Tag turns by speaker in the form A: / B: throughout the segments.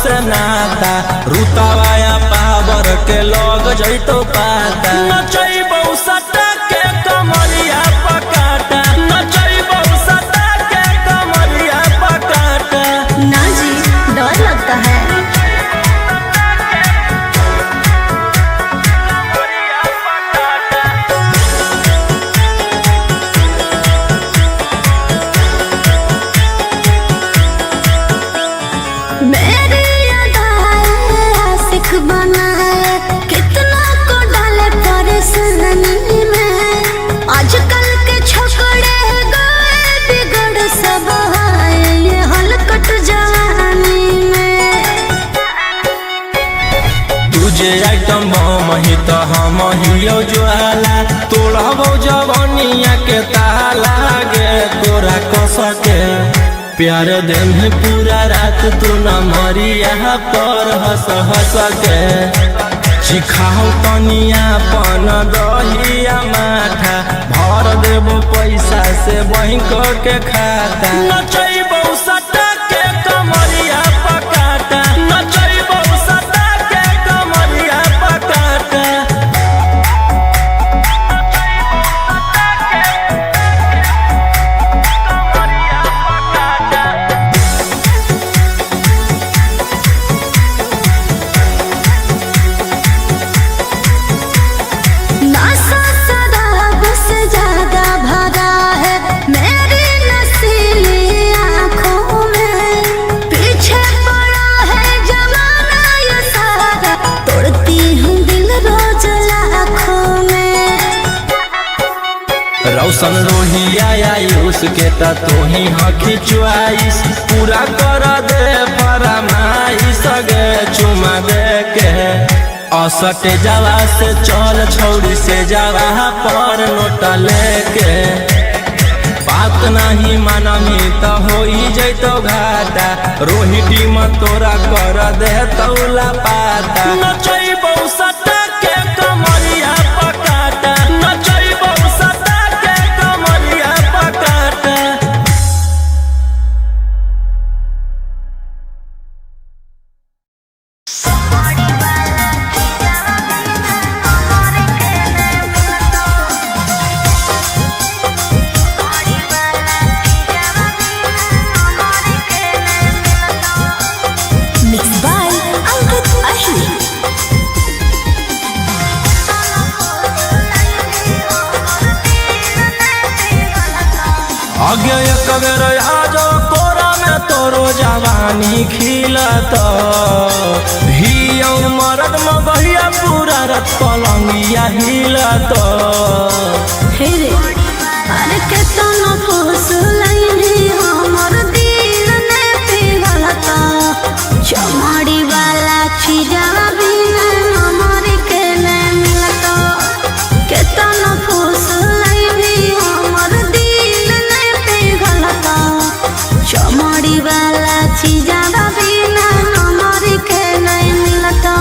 A: से नाता रुतावाया पावर के लोग जैतो पाता नचैबौ सटा के कमरिया पकाटा नचैबौ सटा के कमरिया पकाटा।
B: ना जी डर लगता है। बनाए कितना को डाले परेशानी में, आजकल के छोकरे गए बिगड़ सब है ये हलकट जवानी में।
A: तुझे आइटम बम ही तो हम हियो ज्वाला तोड़बो जवानिया के ताला गे तोरा कसके प्यार दिन है पूरा रात तू न मरिया पर हंस हंस के सिखाओ तनिया पन दहिया माथा भर देबो पैसा से बैंक के खाता नचैबौ सटा के कमरिया पकाटा नचैबौ सटा के कमरिया पकाटा। रौशन रोहिया आयुष के तू ही हकी च्वाइस पूरा कर दे फरमाइश गे चुमा दे के असटे जावा से चल छौड़ी से जावा पर नोट लेके बात नहीं मानमी तो हो जैतो घाटा रोहिटी में तोरा कर दे तौला पाता नचैबौ सटा के कमरिया पकाटा नचैबौ सटा के कमरिया पकाटा। तोरो जवानी खिलत हियो मरद मगहिया पूरा रत पलंगिया हिलत
B: हे रे अरे केतना फुसलैनी हमर दिल ने पिघलता चमड़ी वाला चीजवा बिना हमर के ने मिलता केतना फुसलैनी हमर दिल ने पिघलता चमड़ी वाला चीजवा बिना हमर के ने मिलता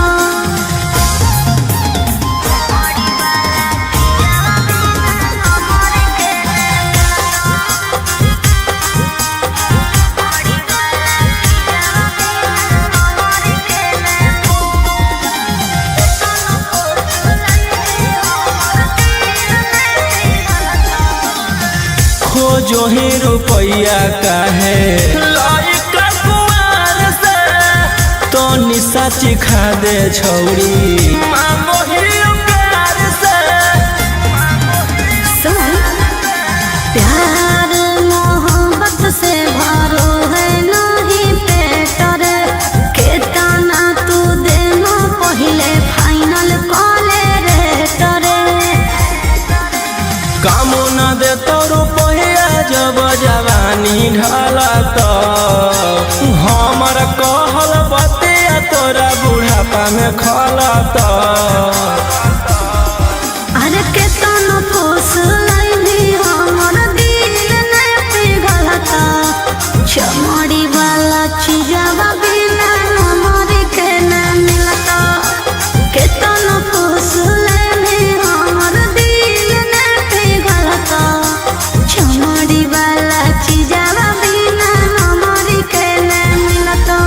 A: खोजो ही रुपया काहे लायक कुआर से तो निशा चिखा दे छौरी मांगो ही प्यार से
B: सुन प्यार मोहब्बत से भरो है नहीं पेटर केतना तू देनो पहिले फाइनल कॉले रेटर
A: कामो न दे तो रुपया जब जवानी ढलत हमर कहल बतिया तोरा बुढ़ापा में खलत
B: अरे केतना फुसलैनी हमर दिल ने पिघलता चमड़ी वाला चीजवा बिना हमर के न मिलता केतना फुसलैनी हमर दिल ने पिघलता चमड़ी वाला चीजवा बिना हमर के न मिलता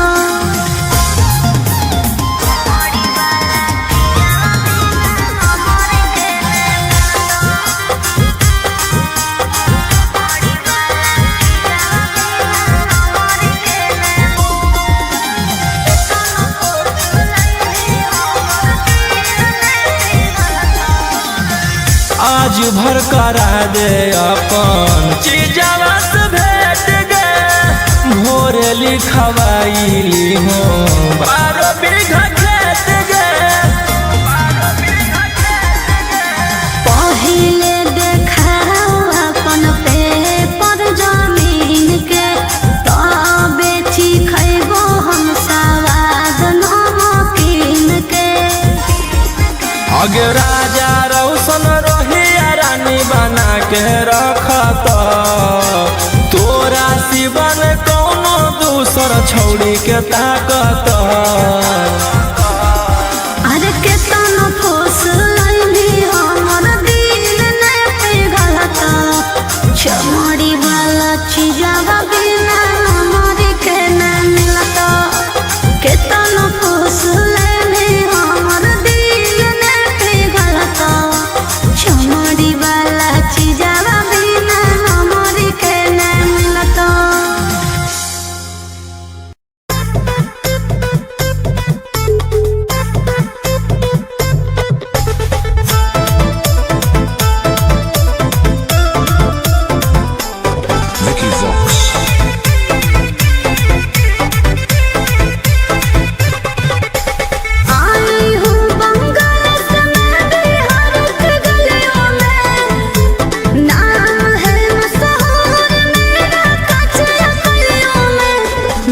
A: आज भर करा दे अपन चीजवा से भेट गे भोर लिखवाइली हो 12 बीघा खेत गे
B: पहिले देखाओ अपन पेपर जमीन के तब बेची खैबो हम सवाद नमकीन के
A: अगे राजा रौशन रोहिया रानी बना के रखत तोरा सिवन कौनो दूसर छौड़ी के ताकत
B: अरे केतना फुसलैनी हमर दिल ने पिघलता चमड़ी वाला चीजवा बिना हमर के न मिलता केतना फुसलैनी हमर दिल ने पिघलता चमड़ी वाला चीजवा बिना हमर के न मिलता
C: Vicky Vox.
B: आई हूँ बंगाल से मैं बिहार के गलियों में नाम है मशहूर मेरा कचरा गलियों में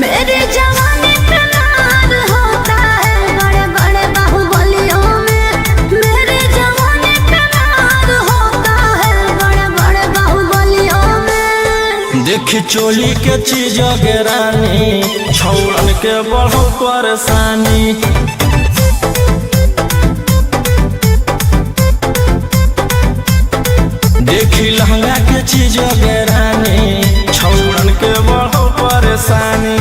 B: मेरी जवानी पे नार होता है बड़े बड़े बाहुबलियों में मेरी जवानी पे नार होता है बड़े बड़े बाहुबलियों में
A: देख चोली के चीज गे रानी छौड़न के बढ़ो परेशानी देखी लहंगा के चीज गे रानी छौड़न के बढ़ो परेशानी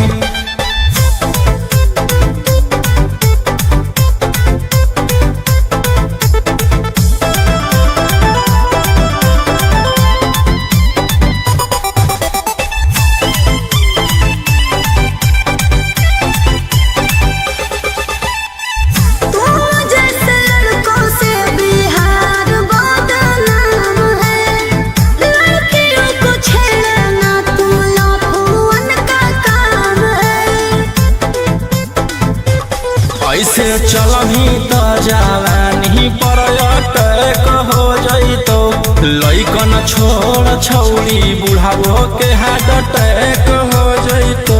A: ऐसे चलही त जवानी पर अटैक हो जइतो लइकन छोड़ छौरी बुढ़ावो के हार्ट अटैक हो जइतो।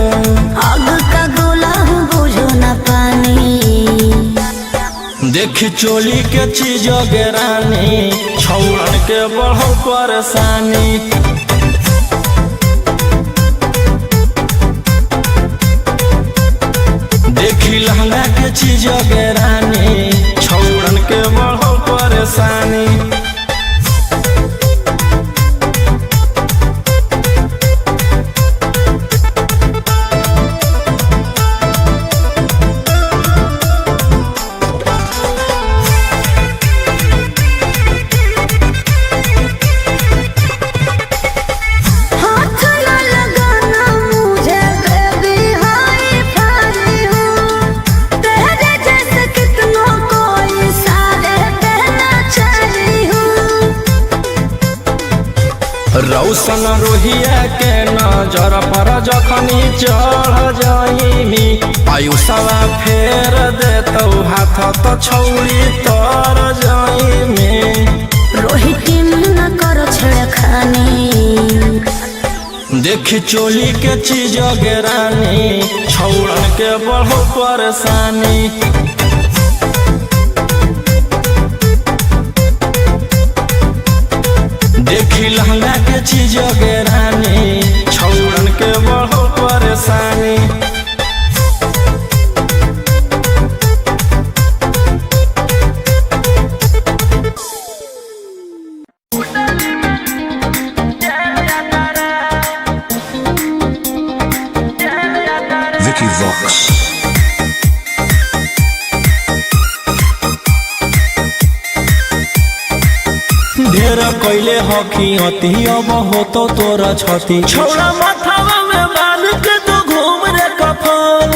B: आग का गोला बुझो न पानी
A: देखी चोली के चीज गेरानी छौरन के बढ़ो परेशानी। देखी लहंगा के चीज गेरानी छौरन के बढ़ो परेशानी। रौशन रोहिया के नजर पर जखनी चढ़ जाइमी आयुषवा फेर देतौ हाथ तो छौरी तर जाइमी।
B: रोहिती न करो छेड़खानी
A: देखी चोली के चीज गेरानी छौरन के बढ़ो परेशानी। देखी लहंगा के चीज गेरानी छौरन के बढ़ो परेशानी।
C: Vicky Vox.
A: ढेर कैले हकी अति अब हो तो तोरा छती छौड़ा माथावा में बांध के तो घूम रे कफन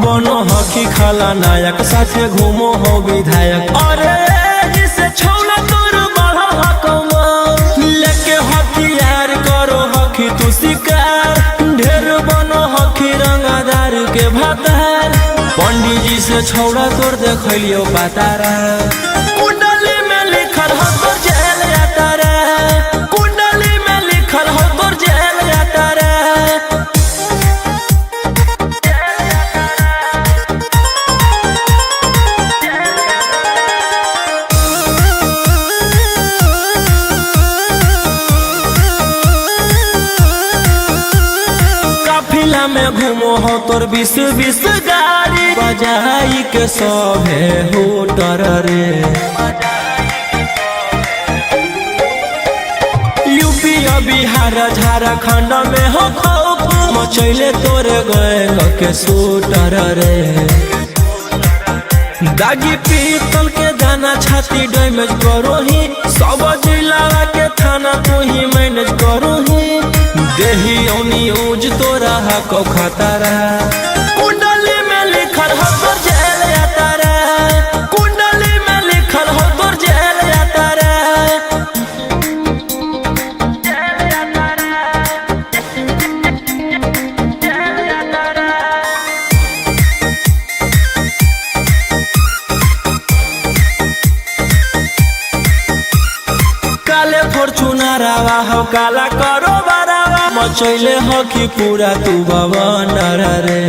A: बनो हकी खाला नायक साथे घूमो हो विधायक। अरे जिसे छौड़ा तोर बढ़ा हकमा लेके हथियार करो हकी तू शिकार ढेर बनो हकी रंगादार के भातार पंडित जी से छौड़ा तोर देखलियो पातारा। कुंडली में लिखल हो तोर जेल जाता रे कुंडली में लिखल हो तोर जेल जाता रे। काफिला में घूमो हो तोर 20-20 गाड़ी बजाई के सभे होटर रे। यूपी बिहार झारखंड में हो खौफ मचैले तोरे गैंग के शूटर रे। दागी पीतल के दाना छाती डैमेज करो ही सब जिला के थाना तू ही मैनेज करो ही देही औनी ऊज तोरा हको खतरा। कुंडली में लिखल हो तोर जेल जाता रे कुंडली में लिखल हो तोर जेल जाता रे। काले फॉर्चूनरवा हो काला करो बारावा मचैले हो कि पूरा तू बवंडर रे।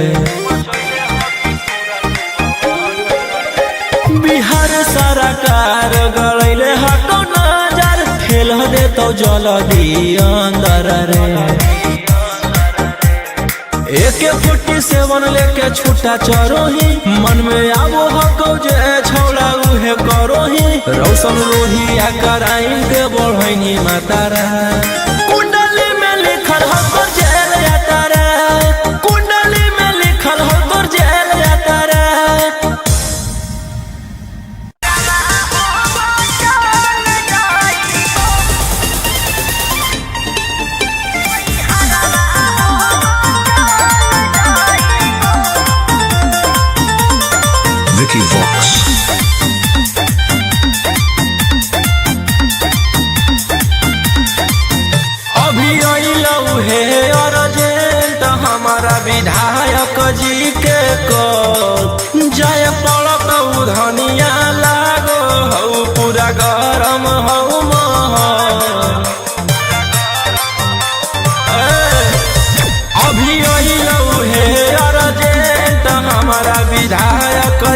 A: बिहार सरकार गड़ैले हटो नजर फेल दे तो जल्दी अंदर रे। AK-47 लेके छूटा चरो ही मन में आबो हको जे छौड़ा उहे करो ही रौशन रोहिया कराइन के बढ़ैनी मातारा। कुंडली में लिखल हो तोर जेल जाता रे कुंडली में लिखल हो तोर जेल जाता रे।
C: Vicky Vox.
A: अभी अइलौ हे अर्जेंट हमारा विधायक जी के कॉल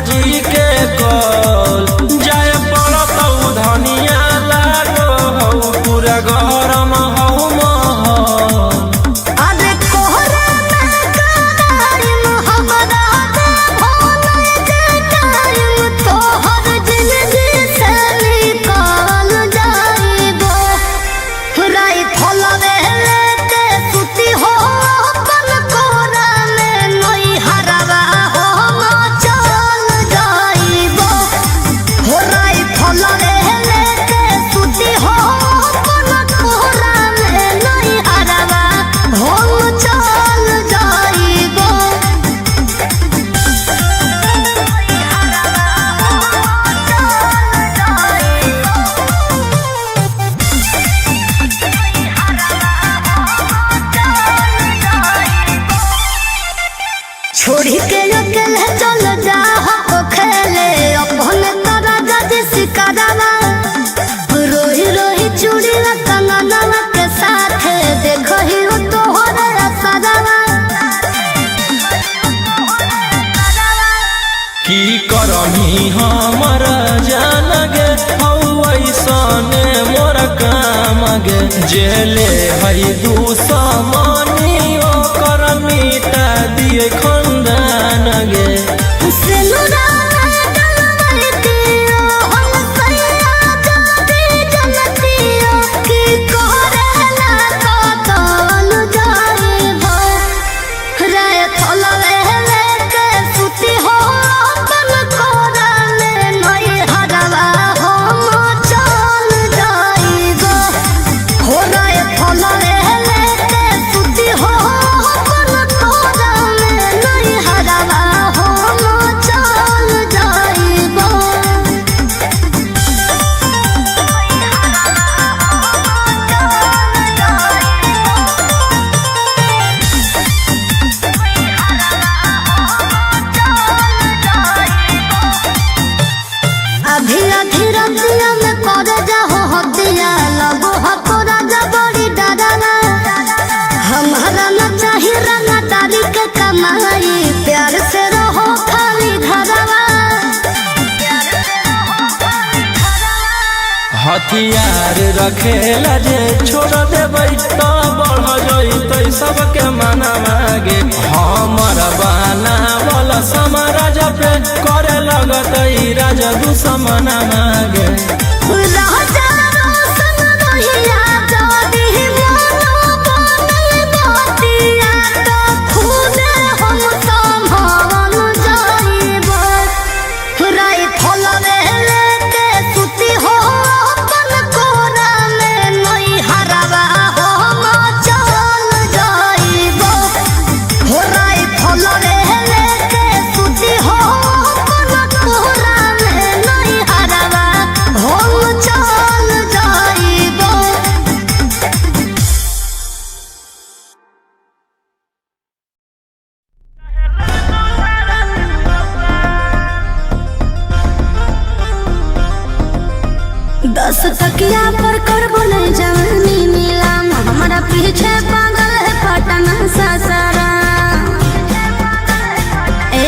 A: जी के कल जाए पड़त धनिया लागो हौ पूरा गरम हौ महल।
B: अरे कोहरा में कादाइम हमरा दे भोले जे टाइम तोहर जिंदगी से निकाल जाइबो। राई फलवे लेके सुती हो अपन कोहरा में नई हरवा हो चल जाइबो। हो राई फलवे लेके सुती हो अपन कोहरा में नई हरवा हो चल जाइबो। छोड़ी के अकेले चल जा हो खेले अपने तारा जज सिकरवा। रोही रोही चूड़ी कंगनवा के साथ देखही हो तोहरे असरवा।
A: की करमी हमर जान गे हौ ऐसने मोर काम गे जेले हई दुश्मनी ओकर मिटा दिए खंदान गे।
B: सिनुरा डलवतियो हम सैया जाती जनतियो की करेला कतल जाइबो। रे थलवे लेके सुती हो अपन कोरा में नई हरवा हम चल जाइबो। हो रे थलवे लेके सुती हो अपन कोरा में नई हरवा हम चल जाइबो। अभी अधी रतिया में कर जाहो हतिया लगो हको राजा बड़ी डराना। हमारा न चाहिए रंगदारी के कमाई प्यार से रहो खाली घरवा।
A: हथियार रखेला जे छोड़ देबै तो बढ़ जइतै सबके मना मागे। हमर बाना वाला समाराज पे करे लगतै राजा दुश्मन मागे।
B: राजा रोशन रहिया जदी मोनो बनल बतिया तो खुदे हम संभाल जाइबो। राई फलवे लेके सुती हो अपन कोरा में नई हरवा हम चल जाइबो। हो राई फलवे लेके सुती हो अपन कोरा में नई हरवा हम चल जाइबो। दस तकिया पर करबो नहीं जवानी नीलाम हमारा पीछे पागल है पटना ससरा। ए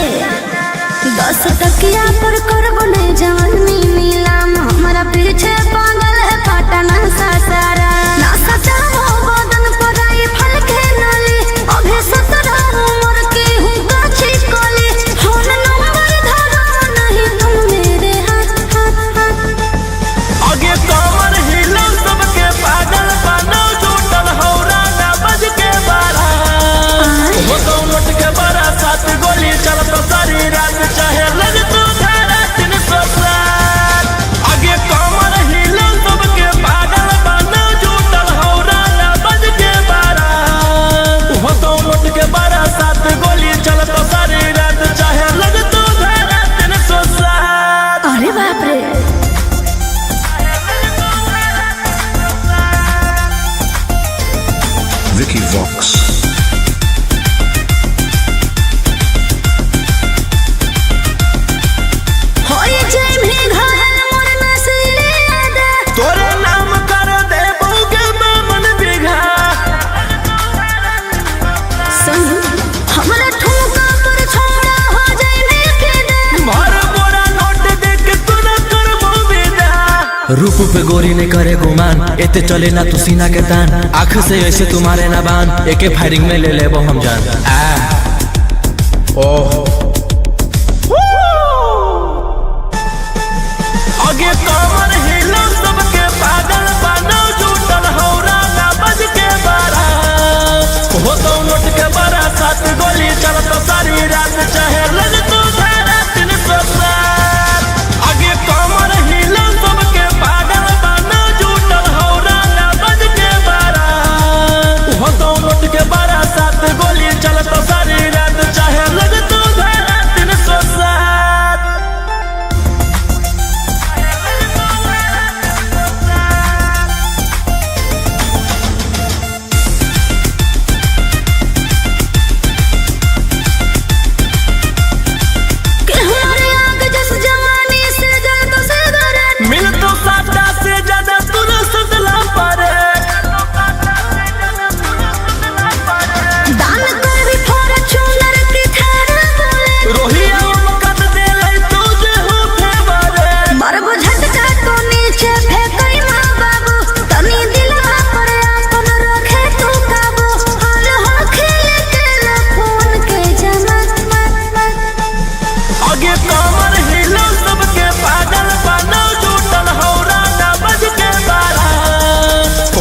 B: 10 तकिया पर करबो नहीं जवानी नीलाम हमारा पीछे पागल है पटना ससरा। ना सचाओ बदन पर आई फल के नली अभी 17 उम्र की हूँ काछी कोली। फोन नंबर धरो नहीं तुम मेरे हाथ हाथ हाथ।
A: आगे कमर हिलो सबके पागल बनो जुटल हौरा ना बज के बारा। हो तो मट के बड़ा 7 गोली चलत सारी रात चाहे लग तू रूप पे गोरी ने करे गुमान, एते चले ना तू सीना के तान, आँख से ऐसे तुम्हारे ना बान, एके फायरिंग में ले लेबो हम जान। आगे कमर हिलो सबके पागल बनो, जुटल हौरा ना बज के बारा, हो तो नोट के बारा, 7 गोली चलत सारी रात, चाहे लग तू धारा 307। आगे कमर हिलो सबके पागल बनो, जुटल हौरा ना बज के बारा, हो तो नोट के बारा, 7 गोली चलत सारी रात, चाहे लग तू धारा 307। मिल तो साटा से ज्यादा तूने सदला पारे,
B: दान कर भी फॉर्च्यूनर की थारा बोले,
A: रोहिया मकत दे ले तुझे हो फेवरे,
B: मरबो झटका तो नीचे फेंकई माँ बाबू, तनी दिलवा पर अपन रखे तू काबू, हाल हो खेले के फोन के जमात।
A: आगे कमर हिलो सबके पागल बनो, जुटल हौरा ना बज के बारा,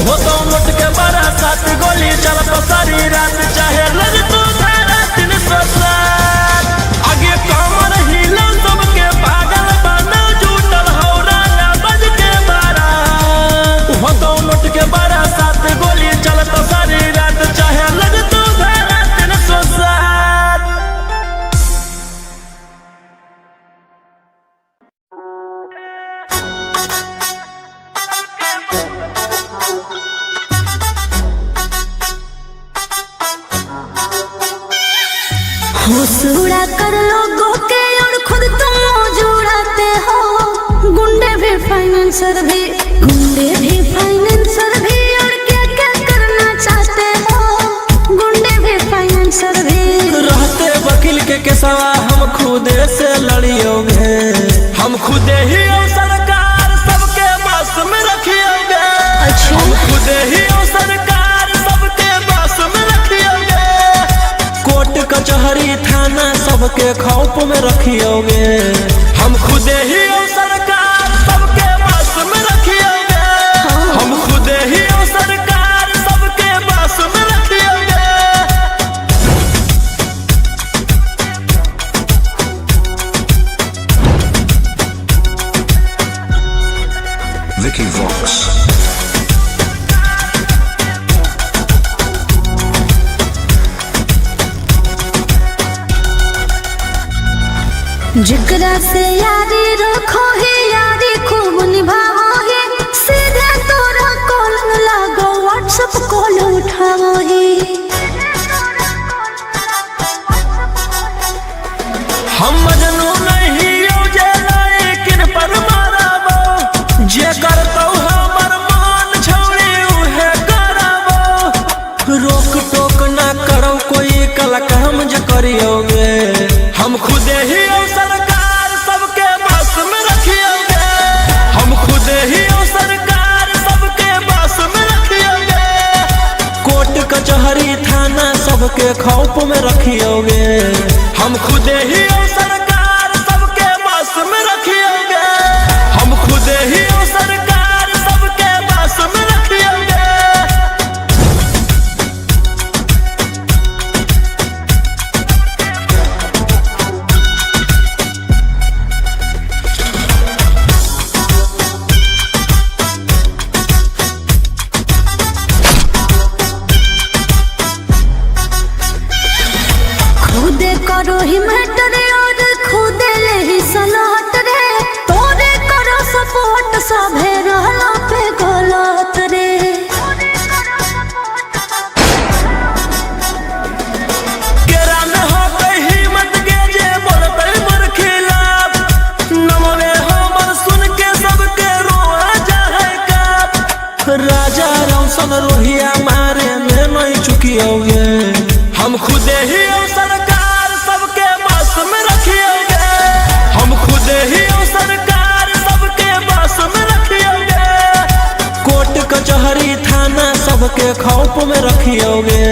A: हो तो नोट के बारा, 7 गोली चलत सारी रात, चाहे लग तू धारा 307। आगे कमर हिलो सबके पागल बनो, जुटल हौरा ना बज के बारा, हो तो नोट के बारा, 7 गोली चलत सारी रात, चाहे लग तू धारा 307।
B: होश उड़ा कर लोगों के और खुद तुम जुड़ाते हो, गुंडे भी फाइनेंसर भी और क्या क्या करना चाहते हो, गुंडे भी फाइनेंसर भी।
A: रहते वकील के केसवा हम खुदे से लड़ियोगे, हम खुदे ही और सरकार सबके बस में रखियोगे,
B: अच्छा।
A: हम खुदे ही और सरकार सबके बस में रखियोगे, कोर्ट कचहरी थाना सबके खौफ में रखियोगे, हम खुदे ही और सरकार सबके बस में रखियोगे, हम खुदे ही और सरकार सबके बस में रखियोगे।
C: Vicky Vox.
B: जिकरा से यारी रखो ही, यारी खूब निभाओ ही, सीधे तोरा कॉल न लागो, व्हाट्सएप कॉल उठाओ ही।
A: हम मजनू नहीं हो जेला, लेकिन पर माराबो, जे करतौ हमर मान छौड़ी उहे कराबो, रोक टोक ना करो कोई कल काम जे करियोगे, हम खुदे ही और सरकार सबके बस में रखियोगे, हम खुदे ही और सरकार सबके बस में रखियोगे, कोर्ट कचहरी थाना सबके खौफ में रखियोगे, हम खुदे ही और सरकार सबके बस में रखियोगे, हम खुदे ही और सरकार सबके बस में रखियोगे।
B: खुदे करो ही मैटर और खुदे ले ही सलाहत रे, तोरे करो सपोर्ट सभे रहला पे गलत रे।
A: केरा में होते हिम्मत के जे बोलते मोर खिलाफ, नमवे हमर सुन के सबके रोआ जाए काप, राजा रौशन रोहिया मारे में नहीं चुकियोगे, हम खुदे ही और सरकार सबके बस में सबके खौफ में रखियोगे।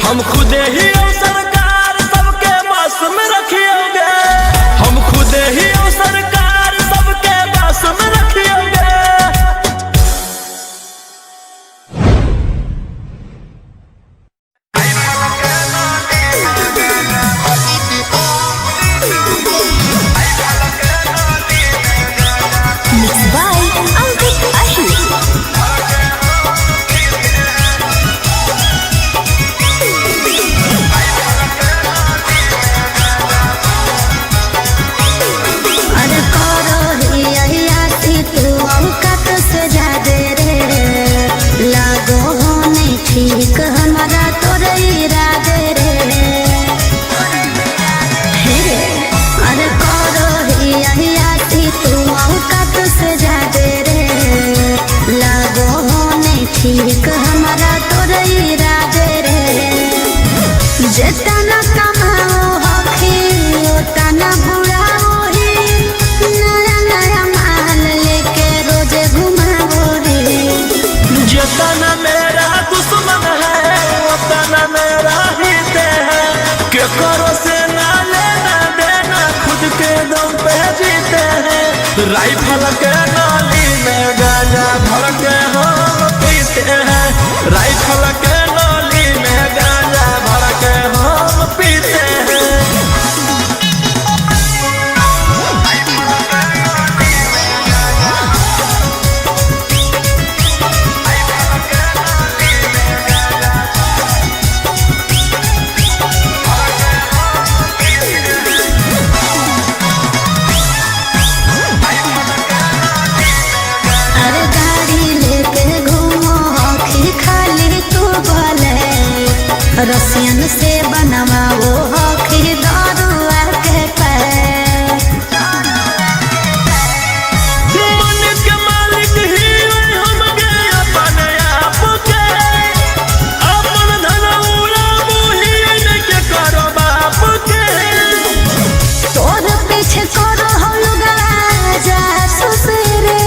A: हम खुदे ही सरकार सबके बस में रखियोगे। हम खुदे ही सरकार सबके बस में रखियोगे।
B: Mixed by Ankit Ahir. अरे करो ही अहियाती तू औकात से जादे रे, लागो हो नहीं ठीक हमारा तोरे इरादे रे। हे रे, अरे करो ही अहियाती तू औकात से जादे रे, लागो हो नहीं ठीक हमारा तोरे इरादे रे। जेतना कमाओ हखी ओतना बुढ़ाओ ही, नया नया माल लेके रोजे घुमाओ रे।
A: जितना मेरा दुश्मन है उतना मेरा हित है। के करो से ना लेना देना खुद के दम पे जीते हैं। राइफल के नाली में गांजा भर के हम पीते हैं। राइफल के नाली में गांजा भर के हम पीते हैं।
B: अरे गाड़ी लेके घूमो हखी खाली तू बोले, रसियन से बनवाओ हखी दारुआ के पैर।
A: मन के मालिक ही हम गए अपने आप के। अपन धन उड़ाबू ही नहीं के करो बाप के।
B: तोर पीछे करो हम लोग जासूस रे,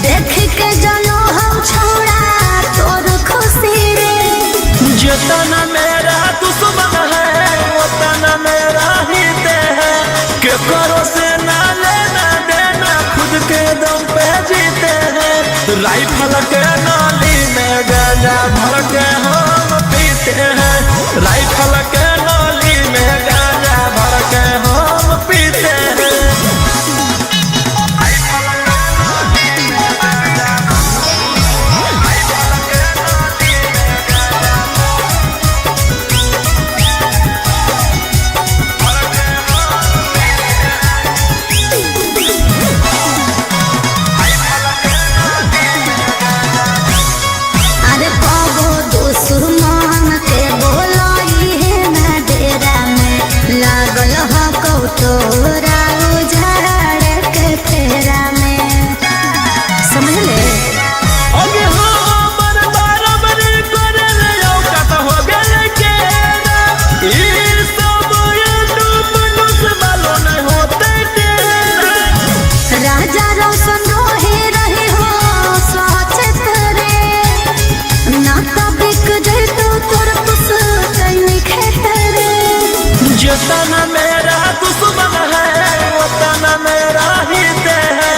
B: देख के जानो हम छोड़ा तोर खुशी रे।
A: जितना मेरा दुश्मन है उतना मेरा हित है। के करो से ना लेना देना खुद के दम पे जीते हैं। राइफल के नाली में गांजा भर के हम पीते हैं। राइफल के नाली में गांजा भर के हम पीते हैं।
B: अरे कबो दुश्मन के बोलाई है ना डेरा में, लागल हो कौतोरा उजाड़ के फेरा में। समझ ले
A: अगे हमर बराबरी करे ले औकात हो गेले के। ई सब डूब डूस बालो नहीं होते तेरा।
B: राजा रोशन रहे हो सचेत रे, ना तो बिक जाए तो तोर पुस कैनी खेत रे।
A: जितना मेरा दुश्मन है उतना मेरा हित है।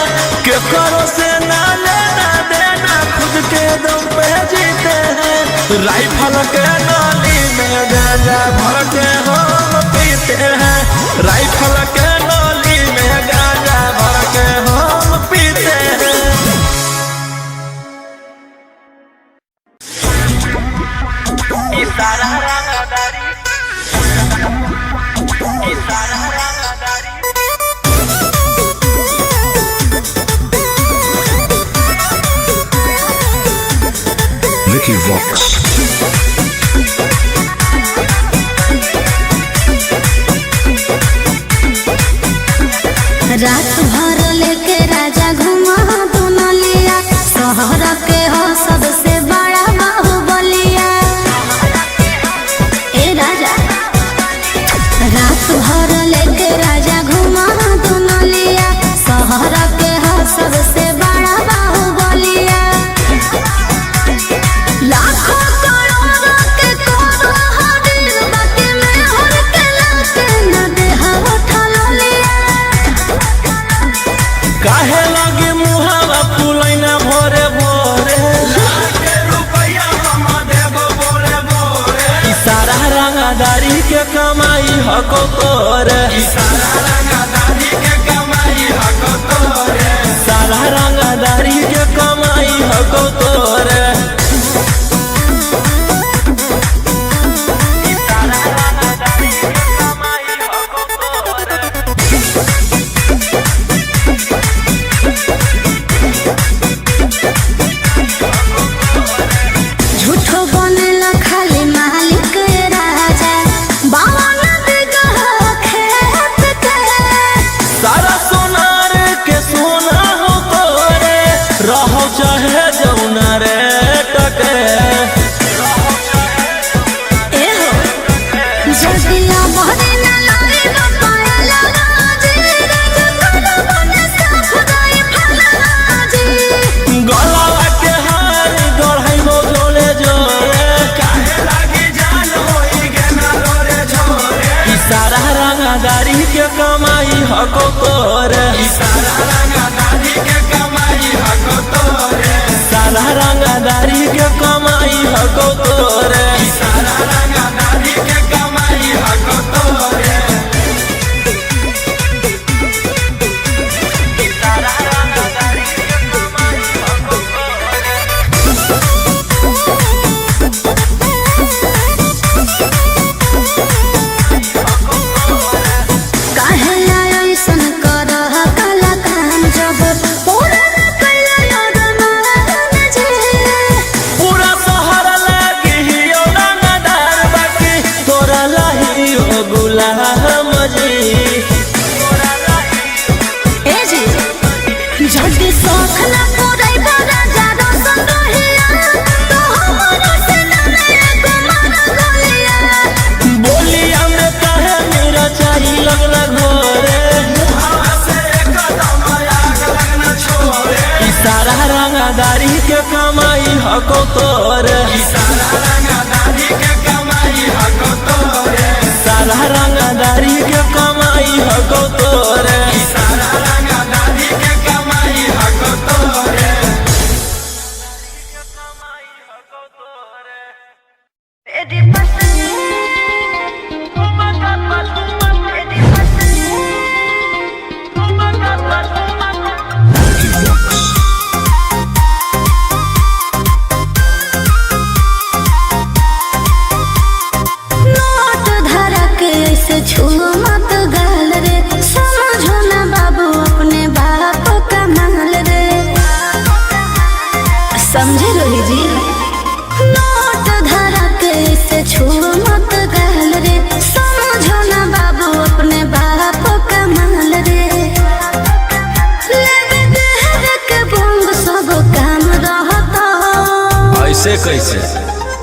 A: के करो से ना लेना देना खुद के दम पे जीते हैं। राइफल के नाली में गांजा भर के हम पीते हैं। राइफल के नाली में गांजा भर के हम पीते हैं।
C: Vicky Vox.
B: रात भर लेके राजा घुमा दुनलिया, शहर के हो सबसे बड़ा बाहुबलिया। ए राजा रात भर लेके राजा घुमा दुनलिया, शहर के हो सबसे बड़ा बाहुबलिया।
A: हको तोरे सारा रंगदारी के कमाई हको तोरे सारा रंगदारी के कमाई हको तोरे
B: झूठो बनेला खाली मालिक राजा बावन बिगहा खेत के
A: सारा सोनार के सोना हो तोरे रहो चाहे जौना रे टके
B: एहो जदिया बहरे न लाए न पायला राजी रज करो बने साफ गई फलराजी
A: गलावा के हार गढ़ाई गो जोले जोरे काहे लागी जान होई गे ना लोरे झोरे ई सारा रंगदारी के कमाई हको तोरे ई सारा रंगदारी के कमाई हको तोरे सारा रंगदारी के कमाई हको तोरे ई सारा रंगदारी के कमाई हको तोरे सारा रंगदारी के कमाई हको
B: काहे ऐसन करह काला काम जब पूरा न कइला रमान जे
A: पूरा शहर लागी हियो रंगदार बाकी तोरा लाही हो गुलाम जी
B: ए जी जल्दी शौख न पूरै बड़ा जारो संदोहिया तो हमरो से न एगो मन गोलिया
A: बोलिया में कहे मेरा चाही लगना घोरे मुहावा से एकदम आग लगना छोरे ई सारा रंगदारी के कमाई हको तोरे ई सारा रंगदारी के कमाई हको तोरे सारा रंगदारी के कमाई हको तोरे ई सारा रंगदारी के कमाई हको तोरे
B: एदी पसंद एदी पसंद
C: Vicky Vox.
B: नोट धरा के ऐसे छू मत गाल रे समझो ना बाबू अपने बाप का माल रे समझे रोही जी नोट धरा के ऐसे छू मत गाल रे समझो ना बाबू अपने बाप का माल रे लेवे देहवे के बोंग सब काम रहता
A: ऐसे कैसे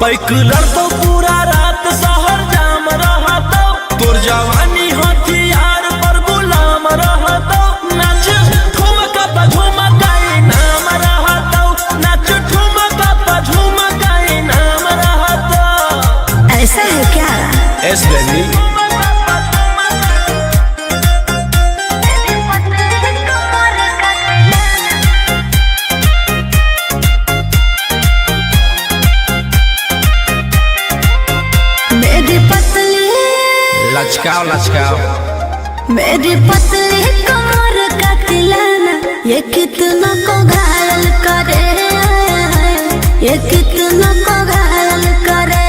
A: पैक लड़तो पूरा रात शहर जाम रहतो तोर जवानी हथियार पर गुलाम रहतो नाच ठुमका पे झुमकाई नाम रहतो नाच ठुमका पे झुमकाई नाम रहतो
B: ऐसा है क्या
A: एस बेबी
B: मेरी पतली
A: लचकाओ लचकाओ
B: मेरी पतली कमर का तिलाना ये कितना को घायल करे ये कितना को घायल करे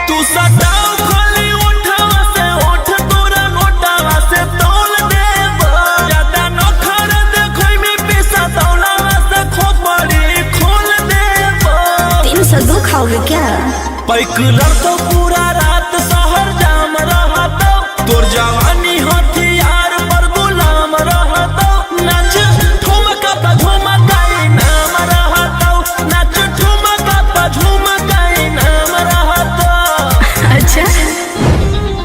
A: तू सटाओ खोली उठावा से उठ तोरा गोटावा से तौल देबो ज्यादा नखर देखै में पैसा तौलावा से खोपड़ी खोल देबो
B: 302 खाओगे क्या
A: पैक लड़तो पूरा रात शहर जाम रहतो तोर जवानी हथियार पर गुलाम रहतो नाच ठुमका पे झुमकाई नाम रहतो नाच ठुमका पे झुमकाई नाम रहतो
B: अच्छा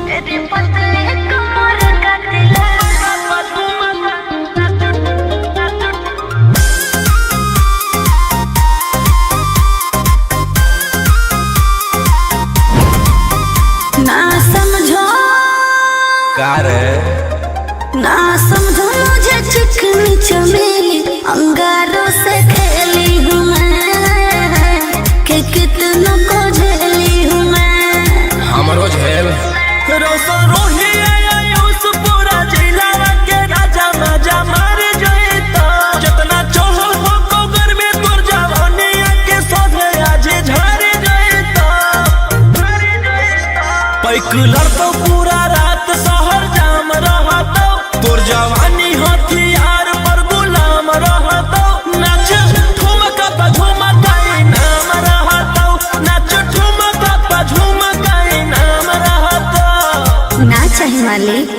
B: मेरी पतली कमर का ना समझो
A: का रे
B: ना समझो मुझे चिकनी चमेली अंगारों से खेली हूँ मैं कि कितनों को झेली हूँ मैं
A: हमरो झेल रोही आयुष पूरा जिला के राजा मजा मार जइता जितना चढ़ल हो कोगर में तोर जवानिया के सोझे आज झर जइता पैक लड़तो पूरा रात शहर जाम रहतो तोर जवानी हथियार पर गुलाम रहतो नाच ठुमका पे झुमका नाम रहतो नाच ठुमका पे झुमका नाम रहतो
B: ना चाहिए मालिक।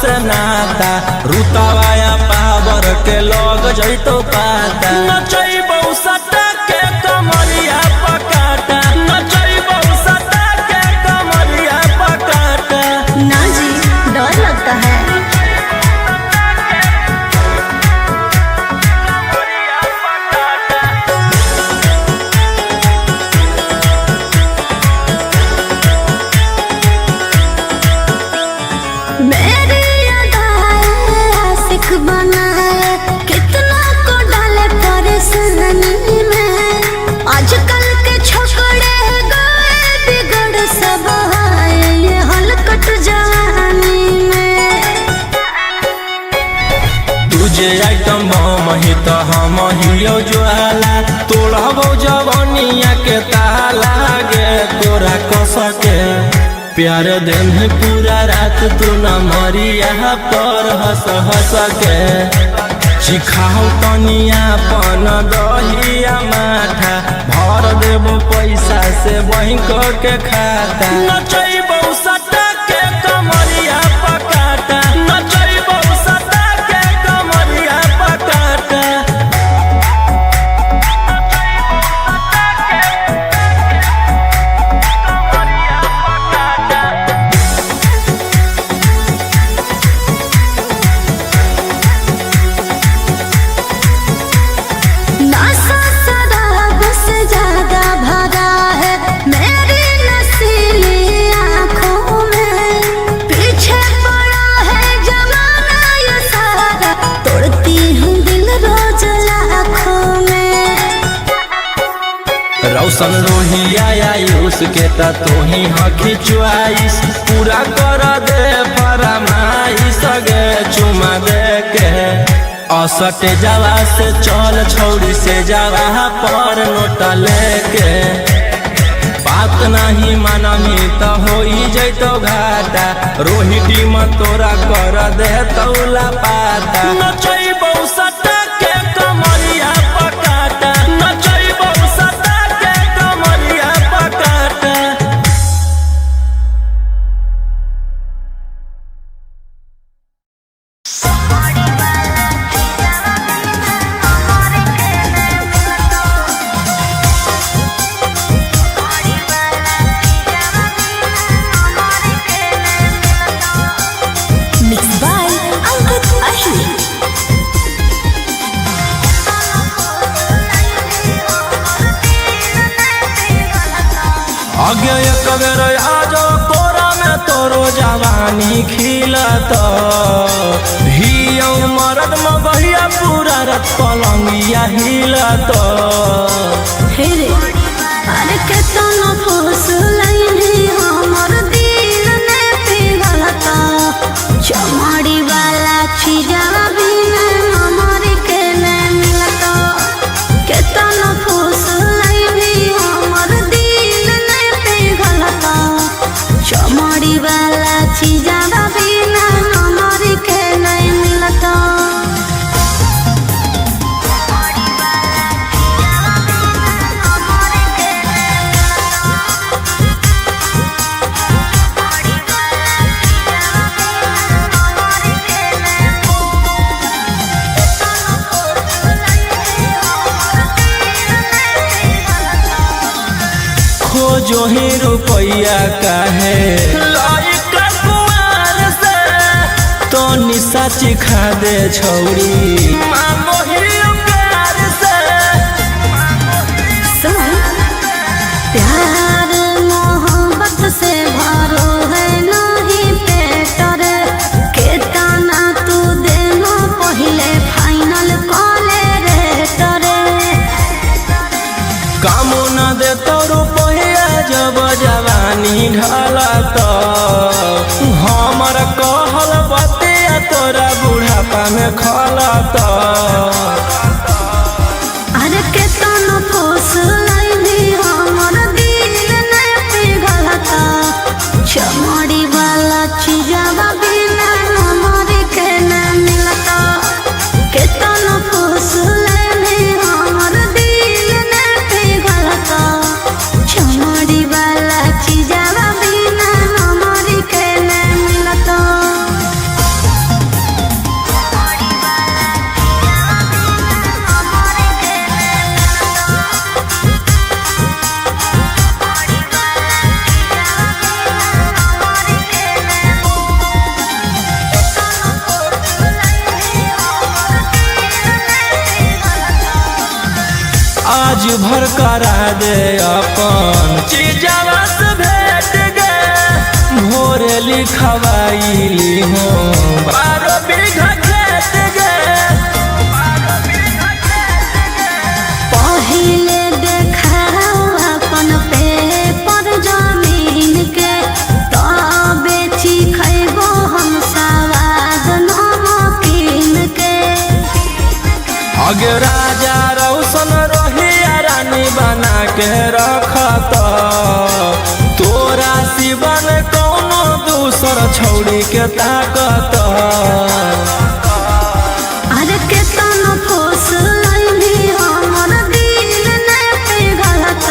A: से नाता रुतवाया पावर के लोग जैतो पाता नचैबौ सटा के कमरिया पकाटा नचैबौ सटा के कमरिया पकाटा।
B: ना जी डर लगता है। बनाए कितना को डाले परेशान
A: आइटम बम ही तो हम हियो ज्वाला तोड़बो जवनिया के ताला गे तोरा कस के प्यार दिन है पूरा रात तू न मरिया पर हंस हंस के चिखाओ तनिया पन दहिया माथा भर देबो पैसा से बैंक के खाता नचैबो सटा के कमरिया पकाटा नचैबो सटा के कमरिया पकाटा
B: नशा शराब से ज्यादा भरा है मेरी नशीली आँखों में पीछे पड़ा है जमाना ये सारा तोड़ती हूँ दिल रोज लाखों में
A: रौशन रोहिया आयुष के तू ही हकी च्वाइस पूरा कर दे फरमाइश गे चुमा दे के असटे जावा से चल छौड़ी से जावा पर नोट लेके बात नहीं मानमी तो हो जैतो घाटा रोहिटी में तोरा कर दे तौला पाता नचैबो सटा के कमरिया पकाटा नचैबो सटा के कमरिया पकाटा
B: Mixed by Ankit Ashwin.
A: आगे एक बेर आजो कोरा में तोरो जवानी खिलत हियो मरद में बहिया पूरा रत पलंगिया हिलत
B: हे रे अरे केतना फुसलैनी हमर दिल ने पिघलता चमड़ी वाला छिजवा बिना हमर के ने मिलता केतना फुसलैनी हमर दिल ने पिघलता चमड़ी वाला छिजवा बिना हमर के ने मिलता
A: खोजो ही रुपया काहे लाइक कुआर से तो निशा चिखा दे छौड़ी मांगो ही प्यार से
B: सुन प्यार मोहब्बत से भरो है नहीं पेट रे केतना तू देनो पहिले फाइनल कॉले रे तरे
A: कामो न दे तो रुपया जब जवानी ढलत हमर कहल बतिया तोरा बुढ़ापा में खलत
B: अरे केतना फुसलैनी हमर दिल ने पिघलता चमड़ी वाला छिजवा बिना हमर के ने मिलता केतना फुसलैनी हमर दिल ने पिघलता चमड़ी वाला छिजवा बिना हमर के ने मिलता
A: आज भर करा दे अपन चीजवा से भेट गे भोरे लिखवाइली हो 12 बीघा खेत गे
B: पहिले देखाओ अपन पेपर जमीन के तब बेची खैबो हम सवाद नमकीन के
A: ताकत तोरा सिवन कौनो दूसर छौड़ी के ताकत
B: अरे केतनो कोस लइनी हमर दिल ने पिघलत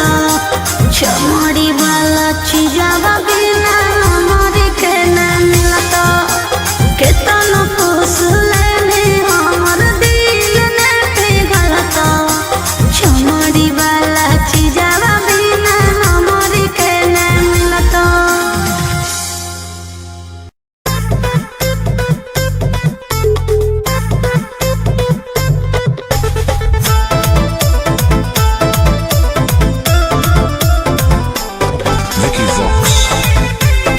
B: चमड़ी वाला चीजवा बिना हमर के न मिलत केतनो कोस लइनी हमर दिल ने पिघलत चमड़ी वाला चीजवा बिना हमर के न मिलत।
C: Vicky Vox.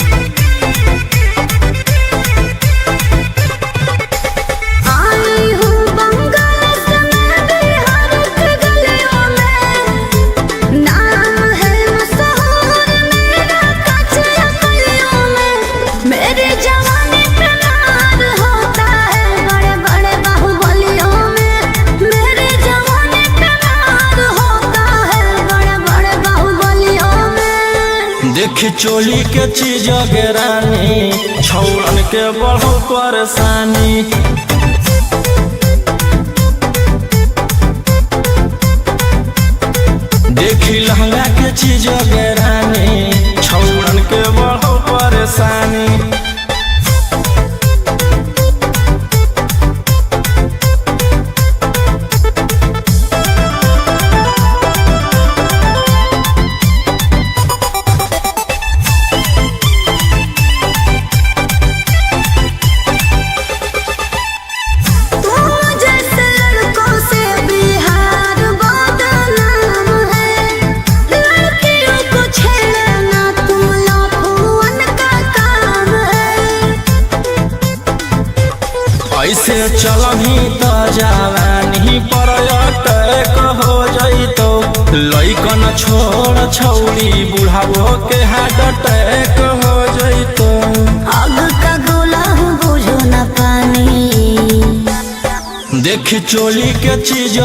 B: आई हूँ बंगाल से मैं बिहार के गलियों में नाम है मशहूर मेरा कच्चे गलियों में मेरे जवानी पे मार होता है बड़े बड़े बाहुबलियों में मेरे जवानी पे मार होता है बड़े बड़े बाहुबलियों में।
A: देख चोली के चीज रानी छौड़न के बढ़ो परेशानी देखी लहंगा के चीज रानी छौड़न के बढ़ो परेशानी
B: तुम जैसे लड़कों से बिहार बदनाम है लड़कियों को छेड़ना तुम लफुअन का काम है।
A: ऐसे चलही तो जवानी पर अटैक हो जइतो लइकन छोड़ छौड़ी बुढ़ावो के हार्ट अटैक हो जइतो
B: आग का गोला हूँ बुझो न पानी
A: देख चोली के चीज